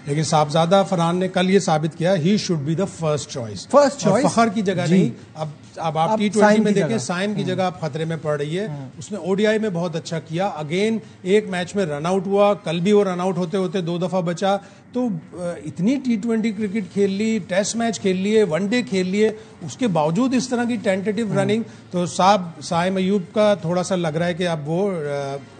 लेकिन साहबजादा फरहान ने कल ये साबित किया he should be the first choice, Fakhar की जगह नहीं। अब आप T20 में देखें, साइन की जगह आप खतरे में पड़ रही है। उसने ओडीआई में बहुत अच्छा किया, अगेन एक मैच में रन आउट हुआ, कल भी वो रन आउट होते होते 2 दफा बचा। तो इतनी T20 क्रिकेट खेल ली, टेस्ट मैच खेल लिए, वनडे खेल लिए, उसके बावजूद इस तरह की टेंटेटिव रनिंग। तो साइम अयूब का थोड़ा सा लग रहा है कि अब वो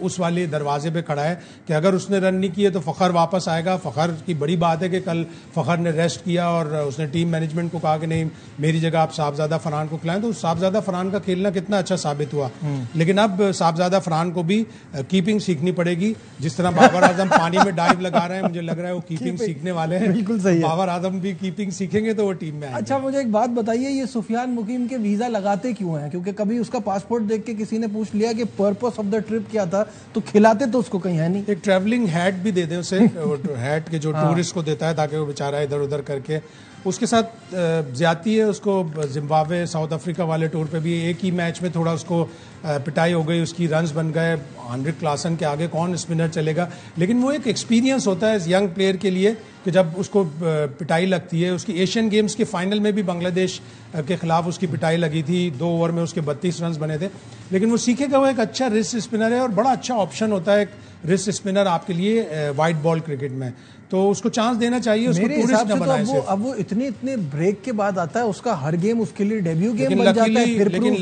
उस वाले दरवाजे पे खड़ा है कि अगर उसने रन नहीं किए तो फखर वापस आएगा। फखर की बड़ी बात है कि कल फखर ने रेस्ट किया और उसने टीम मैनेजमेंट को कहा कि नहीं, मेरी जगह आप साहबजादा फरहान को खिलाएं। तो साहबजादा फरहान का खेलना कितना अच्छा साबित हुआ। लेकिन अब साहबजादा फरहान को भी कीपिंग सीखनी पड़ेगी। जिस तरह बाबर आजम पानी में डाइव लगा रहे हैं, मुझे लग रहा है वो कीपिंग सीखने वाले हैं। बिल्कुल सही है। बाबर आजम भी कीपिंग सीखेंगे तो वो टीम में आएंगे। अच्छा, मुझे एक बात बताइए, ये सुफियान मुकीम के वीजा लगाते क्यों हैं? क्योंकि कभी उसका पासपोर्ट देख के किसी ने पूछ लिया कि पर्पस ऑफ द ट्रिप क्या था, तो खिलाते तो उसको कहीं है नहीं। एक ट्रैवलिंग हैट भी दे दें उसे, हैट के जो टूरिस्ट को देता है ताकि वो बेचारा इधर उधर करके। उसके साथ ज्यादती है, उसको जिम्बाब्वे साउथ अफ्रीका वाले टूर पे भी एक ही मैच में थोड़ा उसको पिटाई हो गई, उसकी रन्स बन गए। हेनरिक क्लासन के आगे कौन स्पिनर चलेगा? लेकिन वो एक एक्सपीरियंस होता है यंग प्लेयर के लिए कि जब उसको पिटाई लगती है। उसकी एशियन गेम्स के फाइनल में भी बांग्लादेश के खिलाफ उसकी पिटाई लगी थी, 2 ओवर में उसके 32 रन बने थे। लेकिन वो सीखेगा, वो एक अच्छा रिस्ट स्पिनर है और बड़ा अच्छा ऑप्शन होता है एक रिस्ट स्पिनर आपके लिए वाइट बॉल क्रिकेट में। तो उसको चांस देना चाहिए, उसको टूरिस्ट न बनाए। तो अब वो इतने ब्रेक के बाद आता है, उसका हर गेम उसके लिए डेब्यू गेम बन जाता है। लेकिन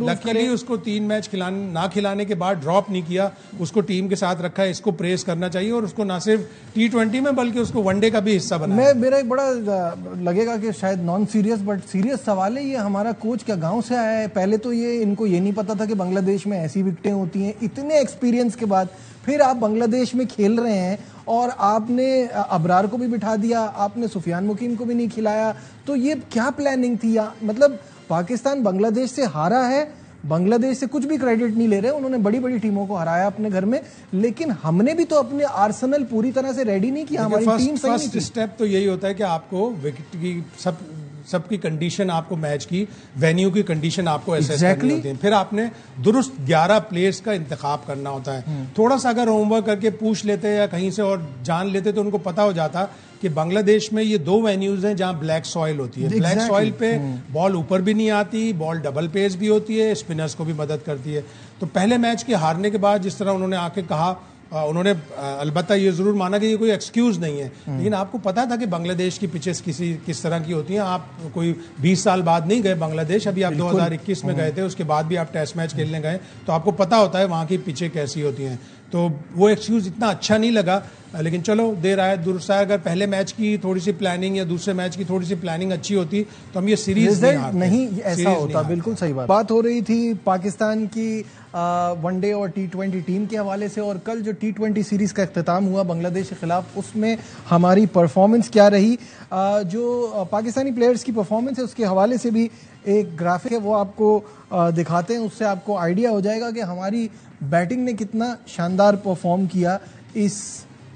लकीली उसको 3 मैच ना खिलाने के बाद ड्रॉप नहीं किया, उसको टीम के साथ रखा है। इसको प्रेस करना चाहिए और उसको ना सिर्फ T20 में बल्कि उसको वनडे का भी हिस्सा बनाया। मेरा एक बड़ा लगेगा कि शायद नॉन सीरियस बट सीरियस सवाल है, ये हमारा कोच क्या गांव से आया है? पहले तो इनको ये नहीं पता था कि बांग्लादेश में ऐसी विकेटें होती हैं। इतने एक्सपीरियंस के बाद फिर आप बांग्लादेश में खेल रहे हैं और आपने अबरार को भी बिठा दिया, आपने सुफियान मुकीम को भी नहीं खिलाया। तो ये क्या प्लानिंग थी? मतलब पाकिस्तान बांग्लादेश से हारा है, बांग्लादेश से कुछ भी क्रेडिट नहीं ले रहे, उन्होंने बड़ी बड़ी टीमों को हराया अपने घर में, लेकिन हमने भी तो अपने आर्सेनल पूरी तरह से रेडी नहीं किया। हमारी टीम सही नहीं थी। फर्स्ट स्टेप तो यही होता है कि आपको विकेट की सबकी कंडीशन, आपको मैच की वेन्यू की कंडीशन आपको एसेस करनी होती है। फिर आपने दुरुस्त 11 प्लेयर्स का इंतखाब करना होता है। थोड़ा सा अगर होमवर्क करके पूछ लेते या कहीं से और जान लेते तो उनको पता हो जाता कि बांग्लादेश में ये 2 वेन्यूज हैं जहां ब्लैक सॉइल होती है। ब्लैक सॉइल पे बॉल ऊपर भी नहीं आती, बॉल डबल पेस भी होती है, स्पिनर्स को भी मदद करती है। तो पहले मैच के हारने के बाद जिस तरह उन्होंने आके कहा, उन्होंने अलबत्ता ये जरूर माना कि ये कोई एक्सक्यूज नहीं है, लेकिन आपको पता था कि बांग्लादेश की पिचेस किस तरह की होती हैं। आप कोई 20 साल बाद नहीं गए बांग्लादेश, अभी आप 2021 में गए थे, उसके बाद भी आप टेस्ट मैच खेलने गए, तो आपको पता होता है वहां की पिचें कैसी होती हैं। तो वो एक्सक्यूज इतना अच्छा नहीं लगा, लेकिन चलो देर आए दुरुस्त आए। अगर पहले मैच की थोड़ी सी प्लानिंग या दूसरे मैच की थोड़ी सी प्लानिंग अच्छी होती तो हम ये सीरीज नहीं ऐसा होता। बिल्कुल सही बात हो रही थी पाकिस्तान की वनडे और T20 टीम के हवाले से, और कल जो T20 सीरीज का इख्तिताम हुआ बांग्लादेश के खिलाफ, उसमें हमारी परफॉर्मेंस क्या रही। जो पाकिस्तानी प्लेयर्स की परफॉर्मेंस है उसके हवाले से भी एक ग्राफिक है, वो आपको दिखाते हैं। उससे आपको आइडिया हो जाएगा कि हमारी बैटिंग ने कितना शानदार परफॉर्म किया इस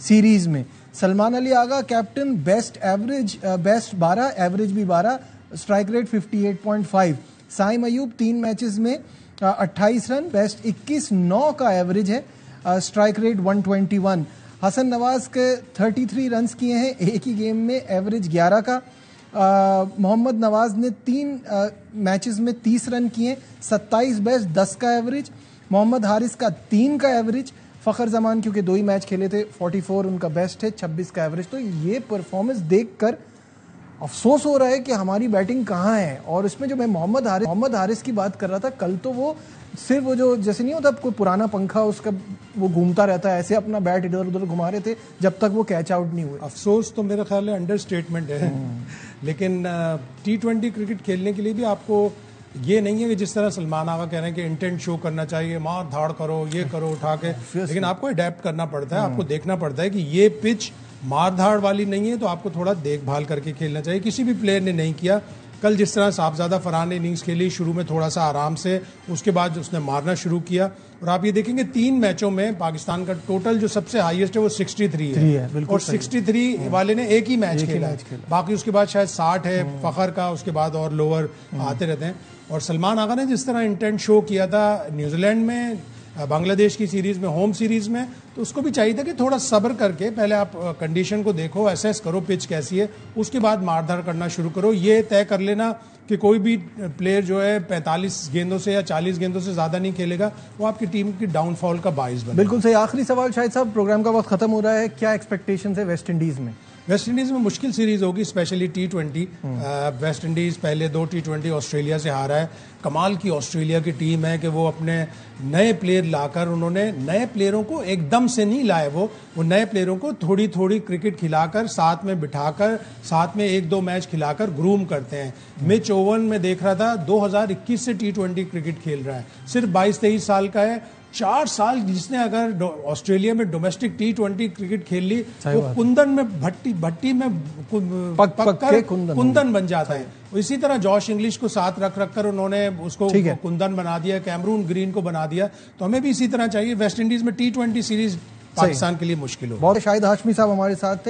सीरीज में। Salman Ali Agha captain, best average best 12, average भी 12, strike rate 58.5। Saim Ayub 3 matches में 28 रन, बेस्ट 21, 9 का एवरेज है, स्ट्राइक रेट 121। हसन नवाज के 33 रन किए हैं एक ही गेम में, एवरेज 11 का। मोहम्मद नवाज ने 3 मैचेस में 30 रन किए, 27 बेस्ट, 10 का एवरेज। मोहम्मद हारिस का 3 का एवरेज। फ़खर जमान क्योंकि 2 ही मैच खेले थे, 44 उनका बेस्ट है, 26 का एवरेज। तो ये परफॉर्मेंस देखकर अफसोस हो रहा है कि हमारी बैटिंग कहाँ है। और इसमें जो मैं मोहम्मद हारिस की बात कर रहा था, कल तो वो सिर्फ वो जो जैसे नहीं होता कोई पुराना पंखा उसका वो घूमता रहता है, ऐसे अपना बैट इधर उधर घुमा रहे थे जब तक वो कैच आउट नहीं हुए। अफसोस तो मेरा ख्याल है अंडरस्टेटमेंट है। लेकिन T20 क्रिकेट खेलने के लिए भी आपको ये नहीं है कि जिस तरह सलमान आगा कह रहे हैं कि इंटेंट शो करना चाहिए, मार धाड़ करो, ये करो उठा के, लेकिन आपको अडेप्ट करना पड़ता है। आपको देखना पड़ता है कि ये पिच मार धाड़ वाली नहीं है, तो आपको थोड़ा देखभाल करके खेलना चाहिए। किसी भी प्लेयर ने नहीं किया। कल जिस तरह साहबजादा फरहान ने इनिंग्स खेली, शुरू में थोड़ा सा आराम से, उसके बाद उसने मारना शुरू किया। और आप ये देखेंगे 3 मैचों में पाकिस्तान का टोटल जो सबसे हाईएस्ट है वो 63 है, और 63 वाले ने एक ही मैच खेला, बाकी उसके बाद शायद 60 है फखर का, उसके बाद और लोअर आते रहते हैं। और सलमान आगा ने जिस तरह इंटेंट शो किया था न्यूजीलैंड में, बांग्लादेश की सीरीज में, होम सीरीज में, तो उसको भी चाहिए था कि थोड़ा सब्र करके पहले आप कंडीशन को देखो, एसेस करो पिच कैसी है, उसके बाद मारधाड़ करना शुरू करो। ये तय कर लेना कि कोई भी प्लेयर जो है 45 गेंदों से या 40 गेंदों से ज्यादा नहीं खेलेगा, वो आपकी टीम की डाउनफॉल का बाइस बने। बिल्कुल सही। आखिरी सवाल शायद साहब, प्रोग्राम का वक्त खत्म हो रहा है, क्या एक्सपेक्टेशन है वेस्ट इंडीज में? वेस्ट इंडीज में मुश्किल सीरीज होगी, स्पेशली T20। वेस्ट इंडीज पहले 2 T20 ऑस्ट्रेलिया से हारा है। कमाल की ऑस्ट्रेलिया की टीम है कि वो अपने नए प्लेयर लाकर, उन्होंने नए प्लेयरों को एकदम से नहीं लाए, वो नए प्लेयरों को थोड़ी थोड़ी क्रिकेट खिलाकर, साथ में बिठाकर, साथ में 1-2 मैच खिलाकर ग्रूम करते हैं। मिच ओवन में देख रहा था 2021 से T20 क्रिकेट खेल रहा है, सिर्फ 22-23 साल का है। 4 साल जिसने अगर ऑस्ट्रेलिया में डोमेस्टिक T20 क्रिकेट खेल ली, वो कुंदन में भट्टी में पककर कुंदन बन जाता है। इसी तरह जॉश इंग्लिश को साथ रख कर उन्होंने उसको कुंदन बना दिया, कैमरून ग्रीन को बना दिया। तो हमें भी इसी तरह चाहिए। वेस्ट इंडीज में T20 सीरीज पाकिस्तान के लिए मुश्किल हो। बहुत शाहिद हाशमी साहब हमारे साथ थे।